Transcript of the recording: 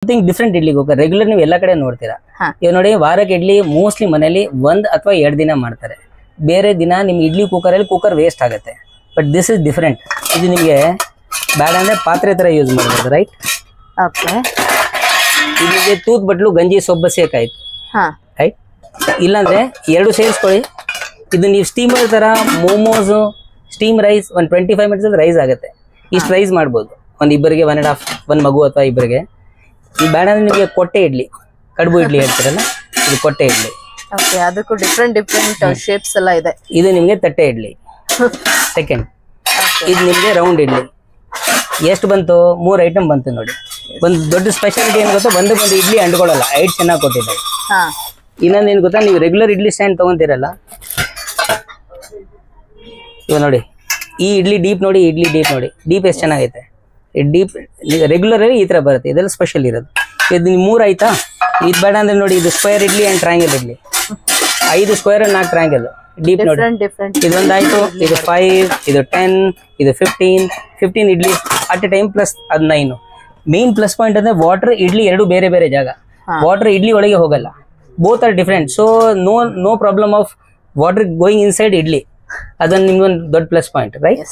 Something different idli cooker. Regular ನೀವು ಎಲ್ಲ ಕಡೆ ನೋಡ್ತೀರಾ. ಇವಾಗ ನೋಡಿ, ವಾರಕ್ಕೆ ಇಡ್ಲಿ ಮೋಸ್ಟ್ಲಿ ಮನೇಲಿ 1 ಅಥವಾ 2 ದಿನ ಮಾಡ್ತಾರೆ. ಬೇರೆ ದಿನ ನಿಮ್ಗೆ ಇಡ್ಲಿ ಕುಕ್ಕರಲ್ಲಿ ಕುಕ್ಕರ್ ವೇಸ್ಟ್ ಆಗುತ್ತೆ. But this is different. ಇದು ನಿಮಗೆ ಬೇಡ ಅಂದ್ರೆ ಪಾತ್ರೆ ತರ ಯೂಸ್ ಮಾಡ್ಬೋದು, ರೈಟ್? ಓಕೆ. ಇಲ್ಲಿಗೆ ತೂತ್ ಬಟ್ಲು ಗಂಜಿ ಸೊಬ್ಬಸೇಕಾಯ್ತು, ರೈಟ್? ಇಲ್ಲಾಂದ್ರೆ 2 ಸೇರಿಸ್ಕೊಳ್ಳಿ. ಇದು ನೀವು ಸ್ಟೀಮರ್ ತರ ಮೋಮೋಸ್, ಸ್ಟೀಮ್ ರೈಸ್ 25 ಮಿನಿಟ್ಸ್ ಅಲ್ಲಿ ರೈಸ್ ಆಗುತ್ತೆ. ಇಷ್ಟು ರೈಸ್ ಮಾಡ್ಬೋದು ಇಬ್ಬರಿಗೆ, 1.5 1 ಮಗು ಅಥವಾ ಇಬ್ಬರಿಗೆ. ಈ ಬೇಡ ಅಂದ್ರೆ ನಿಮಗೆ ಕೊಟ್ಟೆ ಇಡ್ಲಿ, ಕಡುಬು ಇಡ್ಲಿ ಹೇಳ್ತೀರಲ್ಲ, ಇದು ಕೊಟ್ಟೆ ಇಡ್ಲಿ. ಓಕೆ, ಅದಕ್ಕೂ ಡಿಫ್ರೆಂಟ್ ಶೇಪ್ಸ್ ಎಲ್ಲ ಇದೆ. ಇದು ನಿಮಗೆ ತಟ್ಟೆ ಇಡ್ಲಿ. ಸೆಕೆಂಡ್, ಇದು ನಿಮಗೆ ರೌಂಡ್ ಇಡ್ಲಿ. ಎಷ್ಟು ಬಂತು? 3 ಐಟಮ್ ಬಂತು ನೋಡಿ. ಒಂದು ದೊಡ್ಡ ಸ್ಪೆಷಾಲಿಟಿ ಏನು ಗೊತ್ತಾ, ಒಂದು ಇಡ್ಲಿ ಅಂಡ್ಕೊಳ್ಳಲ್ಲ, 8 ಚೆನ್ನಾಗಿ ಕೊಟ್ಟಿದೆ. ಇನ್ನೊಂದು ಏನು ಗೊತ್ತಾ, ನೀವು ರೆಗ್ಯುಲರ್ ಇಡ್ಲಿ ಸ್ಟ್ಯಾಂಡ್ ತಗೊಂತೀರಲ್ಲ, ಇವಾಗ ನೋಡಿ ಈ ಇಡ್ಲಿ ಡೀಪ್ ನೋಡಿ, ಇಡ್ಲಿ ಡೀಪ್ ನೋಡಿ, ಡೀಪ್ ಎಷ್ಟು ಚೆನ್ನಾಗೈತೆ. ಡೀಪ್ ರೆಗ್ಯುಲರ್ ಆಗಿ ಈ ತರ ಬರುತ್ತೆ, ಇದೆಲ್ಲ ಸ್ಪೆಷಲ್ ಇರೋದು. ಇದು 3 ಆಯ್ತಾ? ಇದು ಬೇಡ ಅಂದ್ರೆ ನೋಡಿ, ಇದು square idli and triangle idli. 5 square 4 triangle deep ನೋಡಿ. ಇದೊಂದಾಯ್ತು, ಇದು 5, ಇದು 10, ಇದು 15 idli at a time, plus ಅದು 9. ಮೇನ್ ಪ್ಲಸ್ ಪಾಯಿಂಟ್ ಅಂದ್ರೆ ವಾಟರ್ ಇಡ್ಲಿ 2 ಬೇರೆ ಬೇರೆ ಜಾಗ. ವಾಟರ್ ಇಡ್ಲಿ ಒಳಗೆ ಹೋಗಲ್ಲ, both are different. So no problem of water going inside idli. ಅದನ್ನ ನಿಮ್ಗೊಂದು ದೊಡ್ಡ ಪ್ಲಸ್ ಪಾಯಿಂಟ್, ರೈಟ್?